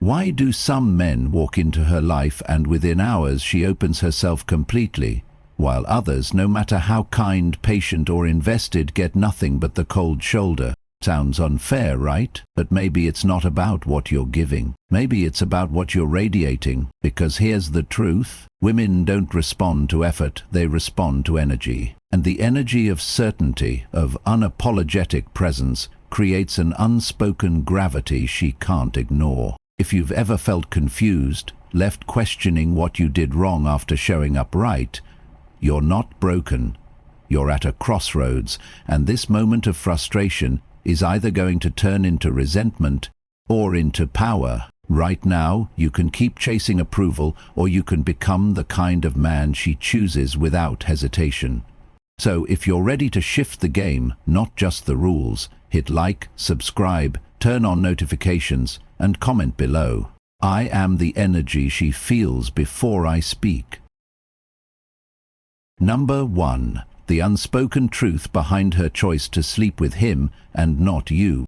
Why do some men walk into her life and within hours she opens herself completely, while others, no matter how kind, patient or invested, get nothing but the cold shoulder? Sounds unfair, right? But maybe it's not about what you're giving. Maybe it's about what you're radiating, because here's the truth. Women don't respond to effort, they respond to energy. And the energy of certainty, of unapologetic presence, creates an unspoken gravity she can't ignore. If you've ever felt confused, left questioning what you did wrong after showing up right, you're not broken. You're at a crossroads, and this moment of frustration is either going to turn into resentment or into power. Right now, you can keep chasing approval, or you can become the kind of man she chooses without hesitation. So if you're ready to shift the game, not just the rules, hit like, subscribe, turn on notifications, and comment below. I am the energy she feels before I speak. Number 1. The unspoken truth behind her choice to sleep with him and not you.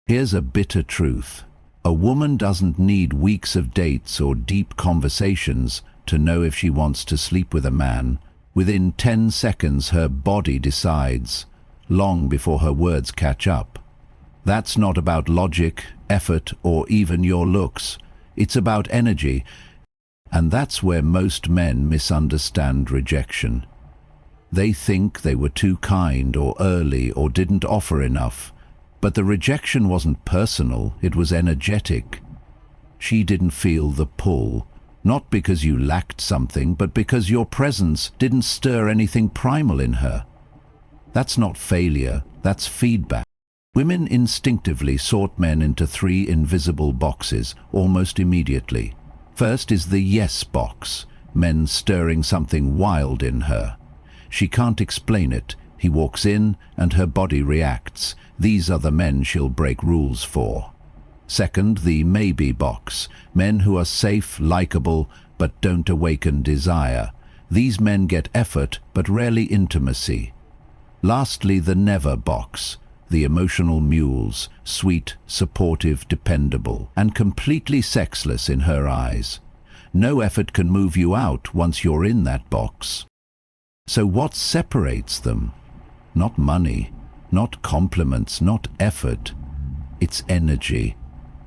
Here's a bitter truth. A woman doesn't need weeks of dates or deep conversations to know if she wants to sleep with a man. Within 10 seconds her body decides, long before her words catch up. That's not about logic, effort, or even your looks. It's about energy. And that's where most men misunderstand rejection. They think they were too kind or early or didn't offer enough. But the rejection wasn't personal, it was energetic. She didn't feel the pull, not because you lacked something, but because your presence didn't stir anything primal in her. That's not failure, that's feedback. Women instinctively sort men into 3 invisible boxes almost immediately. First is the yes box, men stirring something wild in her. She can't explain it. He walks in and her body reacts. These are the men she'll break rules for. Second, the maybe box, men who are safe, likable, but don't awaken desire. These men get effort, but rarely intimacy. Lastly, the never box, the emotional mules, sweet, supportive, dependable, and completely sexless in her eyes. No effort can move you out once you're in that box. So what separates them? Not money, not compliments, not effort. It's energy,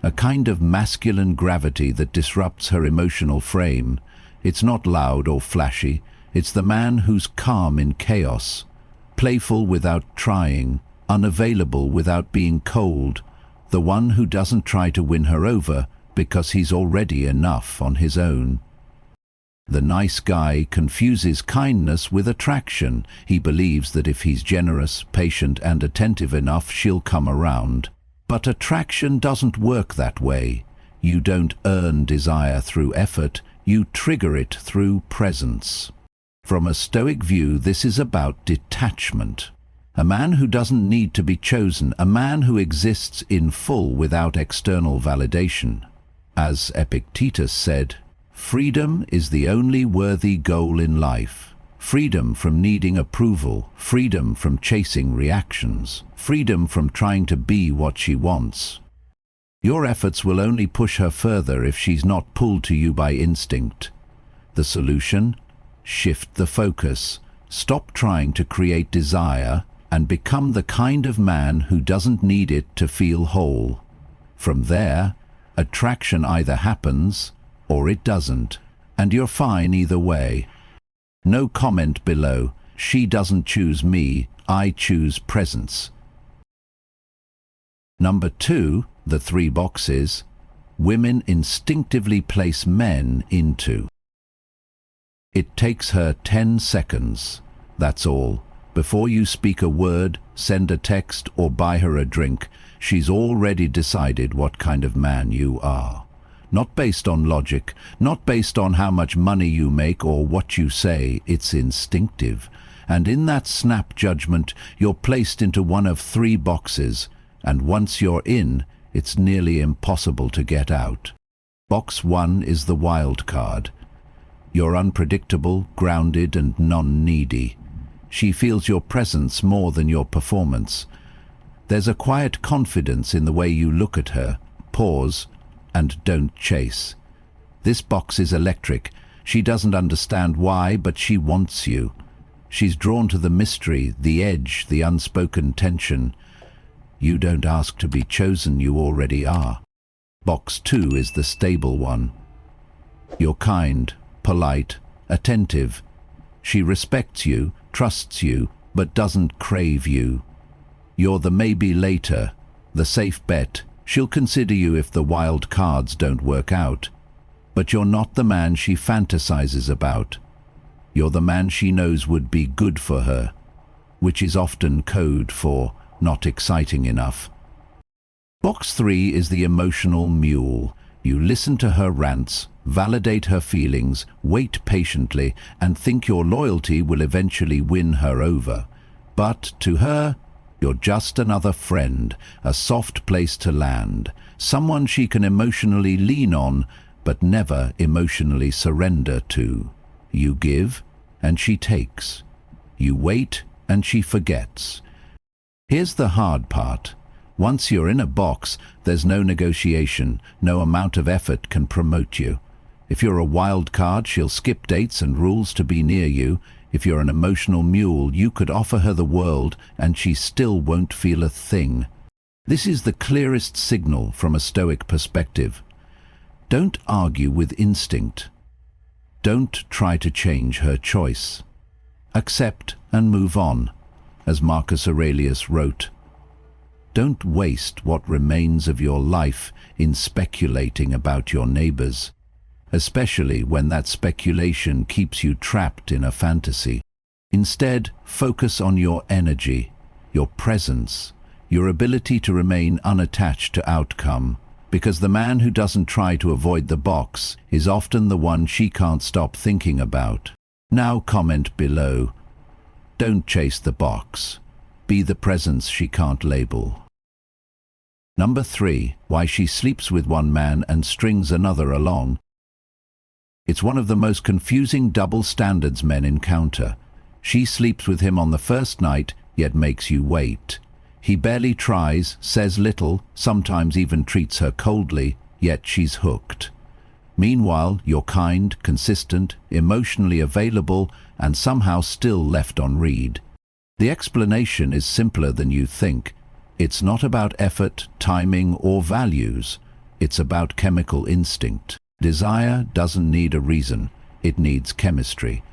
a kind of masculine gravity that disrupts her emotional frame. It's not loud or flashy. It's the man who's calm in chaos, playful without trying, unavailable without being cold, the one who doesn't try to win her over because he's already enough on his own. The nice guy confuses kindness with attraction. He believes that if he's generous, patient, and attentive enough, she'll come around. But attraction doesn't work that way. You don't earn desire through effort, you trigger it through presence. From a Stoic view, this is about detachment. A man who doesn't need to be chosen, a man who exists in full without external validation. As Epictetus said, freedom is the only worthy goal in life. Freedom from needing approval, freedom from chasing reactions, freedom from trying to be what she wants. Your efforts will only push her further if she's not pulled to you by instinct. The solution? Shift the focus. Stop trying to create desire and become the kind of man who doesn't need it to feel whole. From there, attraction either happens or it doesn't, and you're fine either way. No comment below. She doesn't choose me, I choose presence. Number 2, the 3 boxes, women instinctively place men into. It takes her 10 seconds, that's all. Before you speak a word, send a text, or buy her a drink, she's already decided what kind of man you are. Not based on logic, not based on how much money you make or what you say, it's instinctive. And in that snap judgment, you're placed into one of 3 boxes, and once you're in, it's nearly impossible to get out. Box 1 is the wild card. You're unpredictable, grounded, and non-needy. She feels your presence more than your performance. There's a quiet confidence in the way you look at her, pause, and don't chase. This box is electric. She doesn't understand why, but she wants you. She's drawn to the mystery, the edge, the unspoken tension. You don't ask to be chosen, you already are. Box 2 is the stable one. You're kind, polite, attentive. She respects you, trusts you, but doesn't crave you. You're the maybe later, the safe bet. She'll consider you if the wild cards don't work out. But you're not the man she fantasizes about. You're the man she knows would be good for her, which is often code for not exciting enough. Box 3 is the emotional mule. You listen to her rants, validate her feelings, wait patiently, and think your loyalty will eventually win her over. But to her, you're just another friend, a soft place to land, someone she can emotionally lean on, but never emotionally surrender to. You give, and she takes. You wait, and she forgets. Here's the hard part. Once you're in a box, there's no negotiation, no amount of effort can promote you. If you're a wild card, she'll skip dates and rules to be near you. If you're an emotional mule, you could offer her the world, and she still won't feel a thing. This is the clearest signal from a Stoic perspective. Don't argue with instinct. Don't try to change her choice. Accept and move on, as Marcus Aurelius wrote. Don't waste what remains of your life in speculating about your neighbors, especially when that speculation keeps you trapped in a fantasy. Instead, focus on your energy, your presence, your ability to remain unattached to outcome, because the man who doesn't try to avoid the box is often the one she can't stop thinking about. Now comment below. Don't chase the box. Be the presence she can't label. Number 3. Why she sleeps with one man and strings another along. It's one of the most confusing double standards men encounter. She sleeps with him on the first night, yet makes you wait. He barely tries, says little, sometimes even treats her coldly, yet she's hooked. Meanwhile, you're kind, consistent, emotionally available, and somehow still left on read. The explanation is simpler than you think. It's not about effort, timing, or values. It's about chemical instinct. Desire doesn't need a reason. It needs chemistry.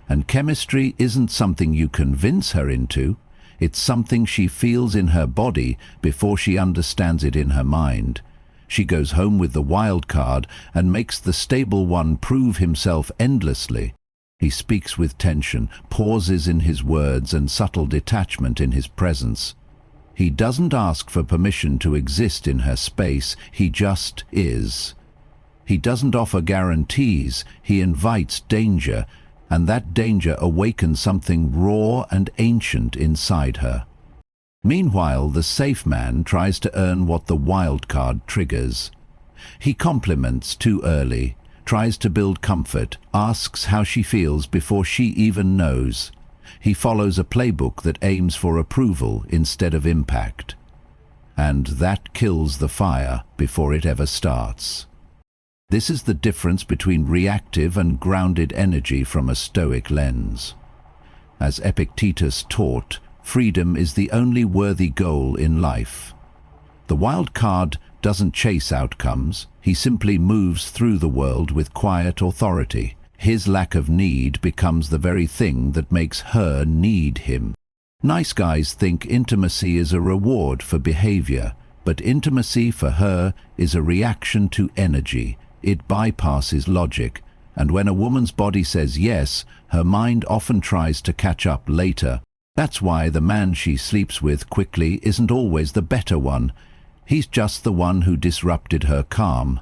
And chemistry isn't something you convince her into. It's something she feels in her body before she understands it in her mind. She goes home with the wild card and makes the stable one prove himself endlessly. He speaks with tension, pauses in his words, and subtle detachment in his presence. He doesn't ask for permission to exist in her space, he just is. He doesn't offer guarantees, he invites danger, and that danger awakens something raw and ancient inside her. Meanwhile, the safe man tries to earn what the wild card triggers. He compliments too early, tries to build comfort, asks how she feels before she even knows. He follows a playbook that aims for approval instead of impact. And that kills the fire before it ever starts. This is the difference between reactive and grounded energy from a Stoic lens. As Epictetus taught, freedom is the only worthy goal in life. The wild card doesn't chase outcomes, he simply moves through the world with quiet authority. His lack of need becomes the very thing that makes her need him. Nice guys think intimacy is a reward for behavior, but intimacy for her is a reaction to energy. It bypasses logic, and when a woman's body says yes, her mind often tries to catch up later. That's why the man she sleeps with quickly isn't always the better one. He's just the one who disrupted her calm,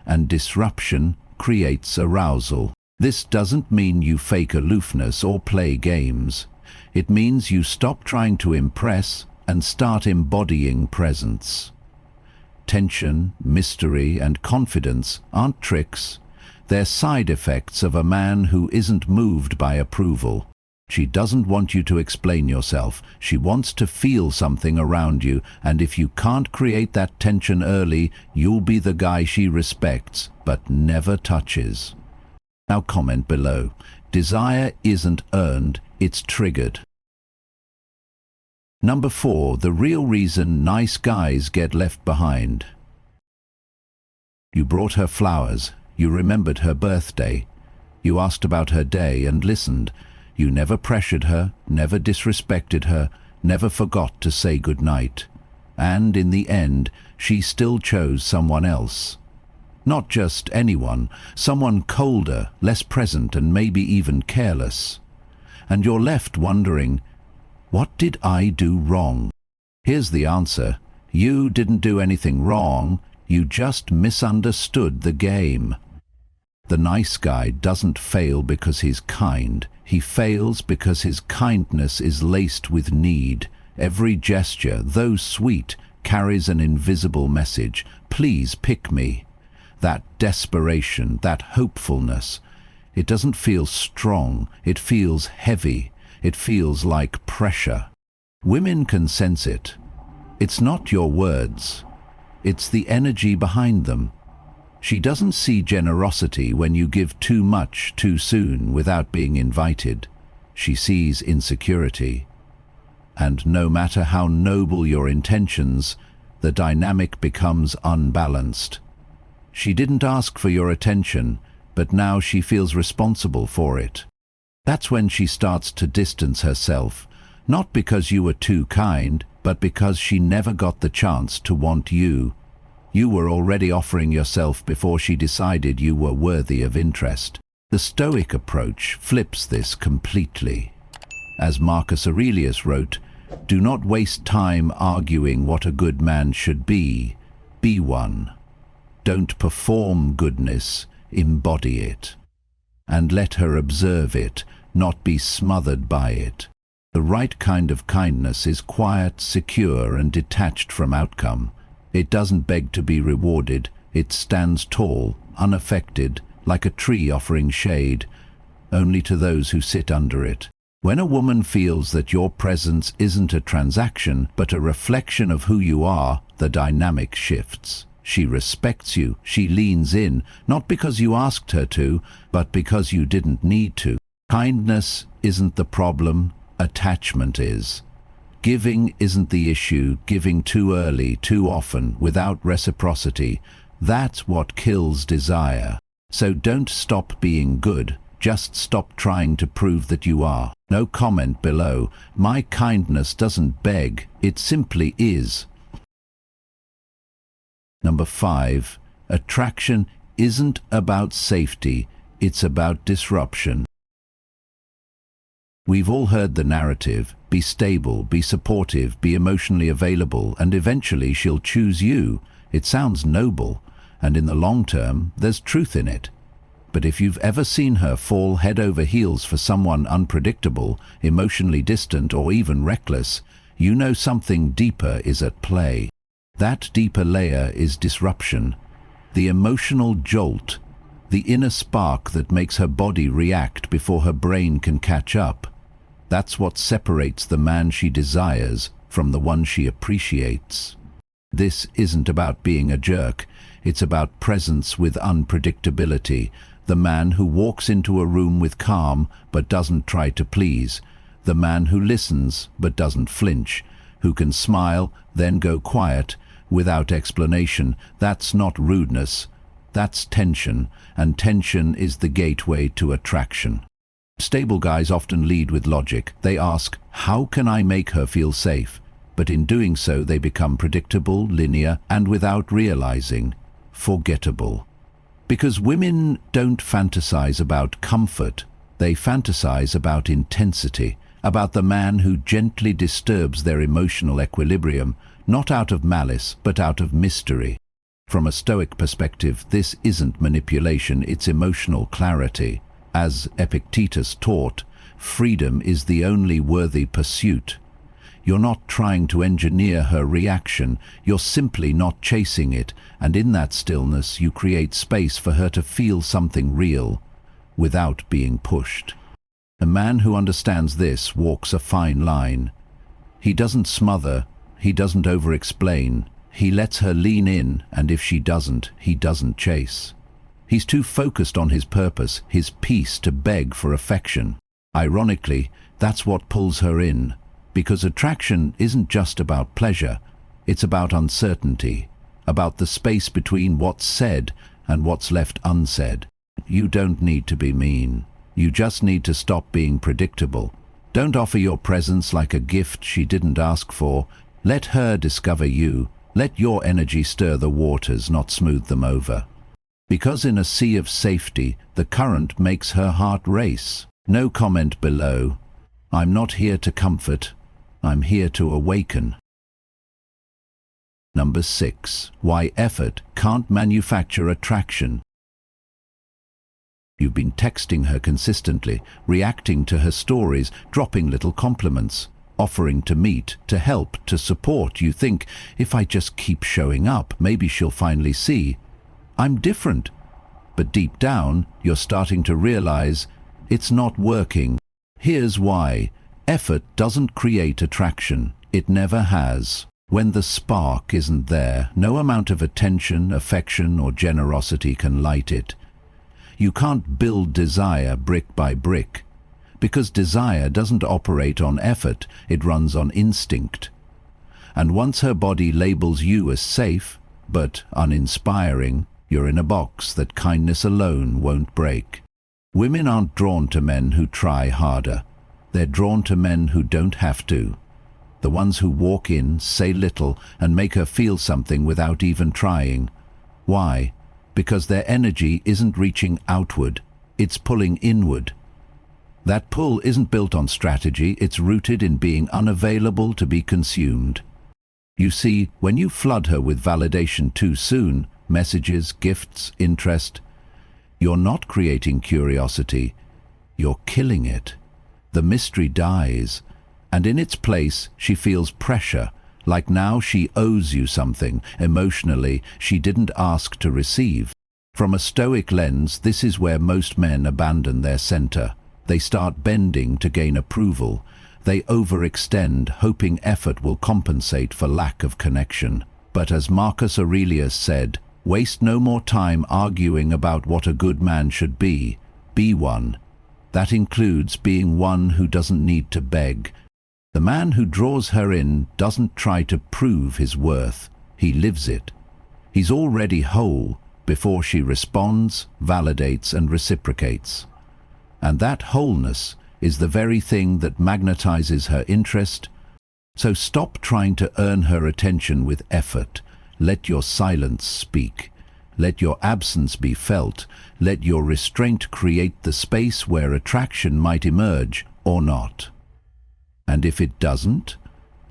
and disruption creates arousal. This doesn't mean you fake aloofness or play games. It means you stop trying to impress and start embodying presence. Tension, mystery, and confidence aren't tricks. They're side effects of a man who isn't moved by approval. She doesn't want you to explain yourself. She wants to feel something around you, and if you can't create that tension early, you'll be the guy she respects, but never touches. Now comment below. Desire isn't earned, it's triggered. Number 4, the real reason nice guys get left behind. You brought her flowers, you remembered her birthday, you asked about her day and listened. You never pressured her, never disrespected her, never forgot to say goodnight. And in the end, she still chose someone else. Not just anyone, someone colder, less present, and maybe even careless. And you're left wondering, what did I do wrong? Here's the answer. You didn't do anything wrong, you just misunderstood the game. The nice guy doesn't fail because he's kind. He fails because his kindness is laced with need. Every gesture, though sweet, carries an invisible message. Please pick me. That desperation, that hopefulness. It doesn't feel strong. It feels heavy. It feels like pressure. Women can sense it. It's not your words. It's the energy behind them. She doesn't see generosity when you give too much too soon without being invited. She sees insecurity. And no matter how noble your intentions, the dynamic becomes unbalanced. She didn't ask for your attention, but now she feels responsible for it. That's when she starts to distance herself, not because you were too kind, but because she never got the chance to want you. You were already offering yourself before she decided you were worthy of interest. The Stoic approach flips this completely. As Marcus Aurelius wrote, "Do not waste time arguing what a good man should be. Be one. Don't perform goodness, embody it. And let her observe it, not be smothered by it." The right kind of kindness is quiet, secure, and detached from outcome. It doesn't beg to be rewarded. It stands tall, unaffected, like a tree offering shade, only to those who sit under it. When a woman feels that your presence isn't a transaction, but a reflection of who you are, the dynamic shifts. She respects you. She leans in, not because you asked her to, but because you didn't need to. Kindness isn't the problem, attachment is. Giving isn't the issue, giving too early, too often, without reciprocity. That's what kills desire. So don't stop being good, just stop trying to prove that you are. No comment below. My kindness doesn't beg, it simply is. Number 5, attraction isn't about safety, it's about disruption. We've all heard the narrative, be stable, be supportive, be emotionally available, and eventually she'll choose you. It sounds noble, and in the long term, there's truth in it. But if you've ever seen her fall head over heels for someone unpredictable, emotionally distant, or even reckless, you know something deeper is at play. That deeper layer is disruption, the emotional jolt, the inner spark that makes her body react before her brain can catch up. That's what separates the man she desires from the one she appreciates. This isn't about being a jerk, it's about presence with unpredictability, the man who walks into a room with calm but doesn't try to please, the man who listens but doesn't flinch, who can smile, then go quiet, without explanation. That's not rudeness, that's tension, and tension is the gateway to attraction. Stable guys often lead with logic. They ask, how can I make her feel safe? But in doing so, they become predictable, linear, and without realizing, forgettable. Because women don't fantasize about comfort, they fantasize about intensity, about the man who gently disturbs their emotional equilibrium, not out of malice, but out of mystery. From a Stoic perspective, this isn't manipulation, it's emotional clarity. As Epictetus taught, freedom is the only worthy pursuit. You're not trying to engineer her reaction, you're simply not chasing it, and in that stillness you create space for her to feel something real, without being pushed. A man who understands this walks a fine line. He doesn't smother, he doesn't over-explain. He lets her lean in, and if she doesn't, he doesn't chase. He's too focused on his purpose, his peace, to beg for affection. Ironically, that's what pulls her in, because attraction isn't just about pleasure, it's about uncertainty, about the space between what's said and what's left unsaid. You don't need to be mean. You just need to stop being predictable. Don't offer your presence like a gift she didn't ask for. Let her discover you. Let your energy stir the waters, not smooth them over. Because in a sea of safety, the current makes her heart race. No comment below. I'm not here to comfort. I'm here to awaken. Number 6. Why effort can't manufacture attraction. You've been texting her consistently, reacting to her stories, dropping little compliments, offering to meet, to help, to support. You think, if I just keep showing up, maybe she'll finally see I'm different. But deep down, you're starting to realize it's not working. Here's why. Effort doesn't create attraction. It never has. When the spark isn't there, no amount of attention, affection, or generosity can light it. You can't build desire brick by brick, because desire doesn't operate on effort, it runs on instinct. And once her body labels you as safe, but uninspiring, you're in a box that kindness alone won't break. Women aren't drawn to men who try harder. They're drawn to men who don't have to. The ones who walk in, say little, and make her feel something without even trying. Why? Because their energy isn't reaching outward, it's pulling inward. That pull isn't built on strategy, it's rooted in being unavailable to be consumed. You see, when you flood her with validation too soon, messages, gifts, interest, you're not creating curiosity, you're killing it. The mystery dies, and in its place she feels pressure, like now she owes you something. Emotionally, she didn't ask to receive. From a Stoic lens, this is where most men abandon their center. They start bending to gain approval. They overextend, hoping effort will compensate for lack of connection. But as Marcus Aurelius said, waste no more time arguing about what a good man should be. Be one. That includes being one who doesn't need to beg. The man who draws her in doesn't try to prove his worth. He lives it. He's already whole before she responds, validates, and reciprocates. And that wholeness is the very thing that magnetizes her interest. So stop trying to earn her attention with effort. Let your silence speak. Let your absence be felt. Let your restraint create the space where attraction might emerge or not. And if it doesn't,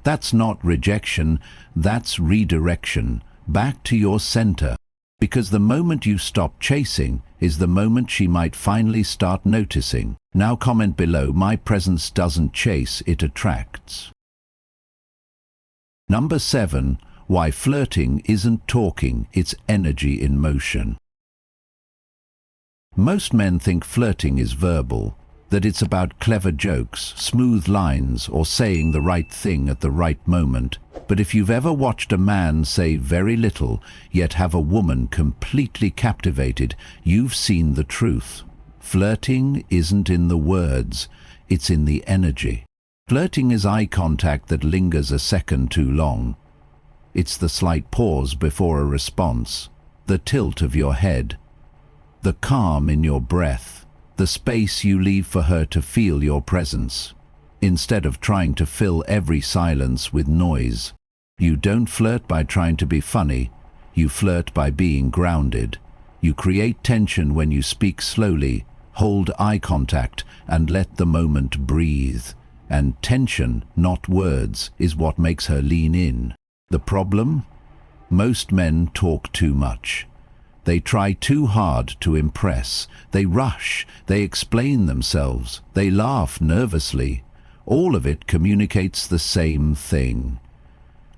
that's not rejection, that's redirection, back to your center. Because the moment you stop chasing is the moment she might finally start noticing. Now comment below, my presence doesn't chase, it attracts. Number 7. Why flirting isn't talking, it's energy in motion. Most men think flirting is verbal, that it's about clever jokes, smooth lines, or saying the right thing at the right moment. But if you've ever watched a man say very little, yet have a woman completely captivated, you've seen the truth. Flirting isn't in the words, it's in the energy. Flirting is eye contact that lingers a second too long. It's the slight pause before a response, the tilt of your head, the calm in your breath, the space you leave for her to feel your presence. Instead of trying to fill every silence with noise, you don't flirt by trying to be funny, you flirt by being grounded. You create tension when you speak slowly, hold eye contact, and let the moment breathe. And tension, not words, is what makes her lean in. The problem? Most men talk too much. They try too hard to impress. They rush. They explain themselves. They laugh nervously. All of it communicates the same thing.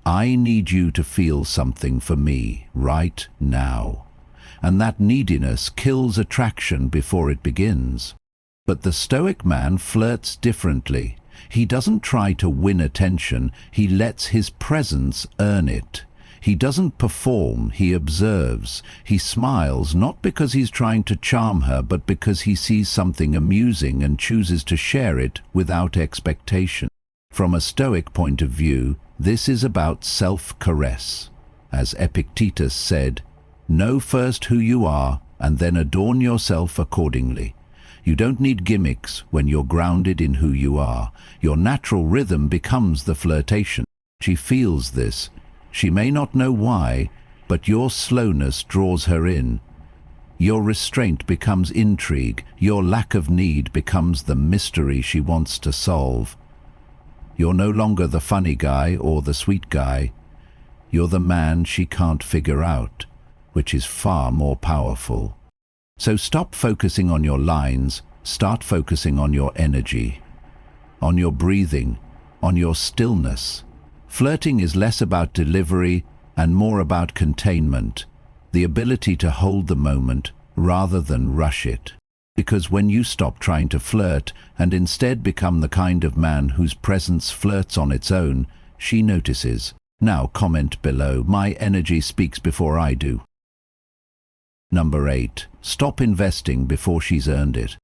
I need you to feel something for me right now. And that neediness kills attraction before it begins. But the Stoic man flirts differently. He doesn't try to win attention, he lets his presence earn it. He doesn't perform, he observes. He smiles not because he's trying to charm her, but because he sees something amusing and chooses to share it without expectation. From a Stoic point of view, this is about self-caress. As Epictetus said, "Know first who you are, and then adorn yourself accordingly." You don't need gimmicks when you're grounded in who you are. Your natural rhythm becomes the flirtation. She feels this. She may not know why, but your slowness draws her in. Your restraint becomes intrigue. Your lack of need becomes the mystery she wants to solve. You're no longer the funny guy or the sweet guy. You're the man she can't figure out, which is far more powerful. So stop focusing on your lines, start focusing on your energy, on your breathing, on your stillness. Flirting is less about delivery and more about containment, the ability to hold the moment rather than rush it. Because when you stop trying to flirt and instead become the kind of man whose presence flirts on its own, she notices. Now comment below, "My energy speaks before I do." Number 8. Stop investing before she's earned it.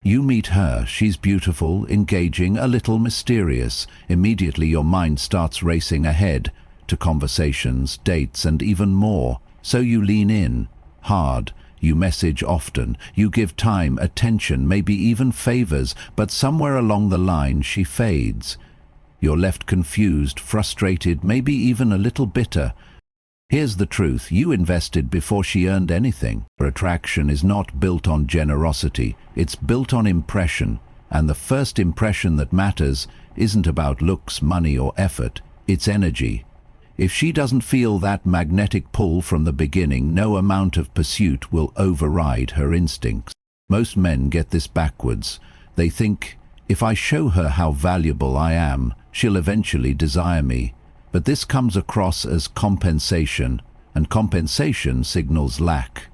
You meet her, she's beautiful, engaging, a little mysterious. Immediately your mind starts racing ahead to conversations, dates, and even more. So you lean in, hard, you message often, you give time, attention, maybe even favors, but somewhere along the line she fades. You're left confused, frustrated, maybe even a little bitter. Here's the truth, you invested before she earned anything. Attraction is not built on generosity, it's built on impression, and the first impression that matters isn't about looks, money, or effort, it's energy. If she doesn't feel that magnetic pull from the beginning, no amount of pursuit will override her instincts. Most men get this backwards. They think, if I show her how valuable I am, she'll eventually desire me. But this comes across as compensation, and compensation signals lack.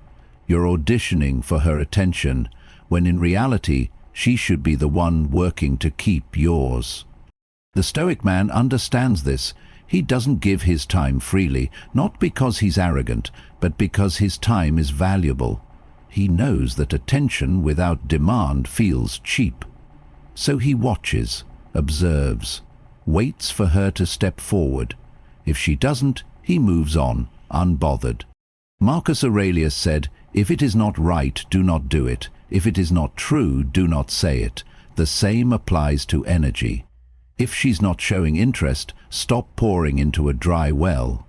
You're auditioning for her attention, when in reality, she should be the one working to keep yours. The Stoic man understands this. He doesn't give his time freely, not because he's arrogant, but because his time is valuable. He knows that attention without demand feels cheap. So he watches, observes, waits for her to step forward. If she doesn't, he moves on, unbothered. Marcus Aurelius said, "If it is not right, do not do it. If it is not true, do not say it." The same applies to energy. If she's not showing interest, stop pouring into a dry well.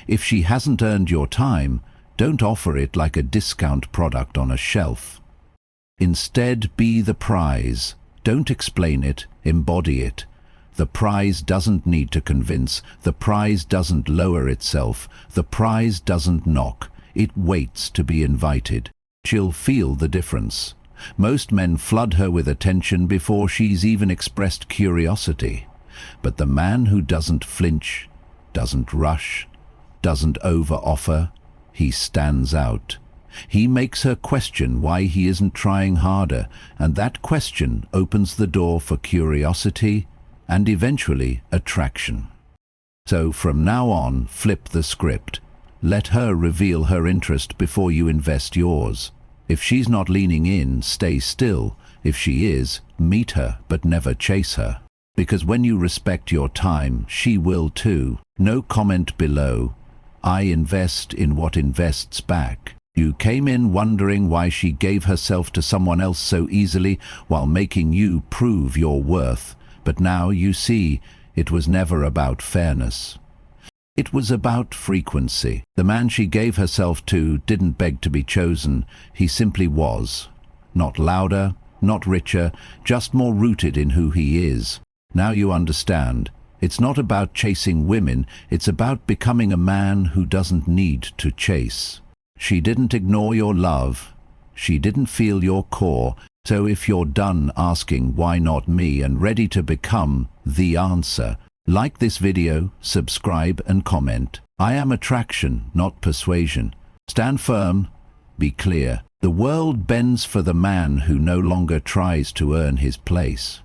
If she hasn't earned your time, don't offer it like a discount product on a shelf. Instead, be the prize. Don't explain it, embody it. The prize doesn't need to convince, the prize doesn't lower itself, the prize doesn't knock, it waits to be invited. She'll feel the difference. Most men flood her with attention before she's even expressed curiosity. But the man who doesn't flinch, doesn't rush, doesn't over-offer, he stands out. He makes her question why he isn't trying harder, and that question opens the door for curiosity and eventually attraction. So from now on, flip the script. Let her reveal her interest before you invest yours. If she's not leaning in, stay still. If she is, meet her but never chase her. Because when you respect your time, she will too. No comment below. I invest in what invests back. You came in wondering why she gave herself to someone else so easily while making you prove your worth. But now you see, it was never about fairness. It was about frequency. The man she gave herself to didn't beg to be chosen. He simply was. Not louder, not richer, just more rooted in who he is. Now you understand. It's not about chasing women, it's about becoming a man who doesn't need to chase. She didn't ignore your love. She didn't feel your core. So if you're done asking why not me and ready to become the answer, like this video, subscribe and comment. I am attraction, not persuasion. Stand firm, be clear. The world bends for the man who no longer tries to earn his place.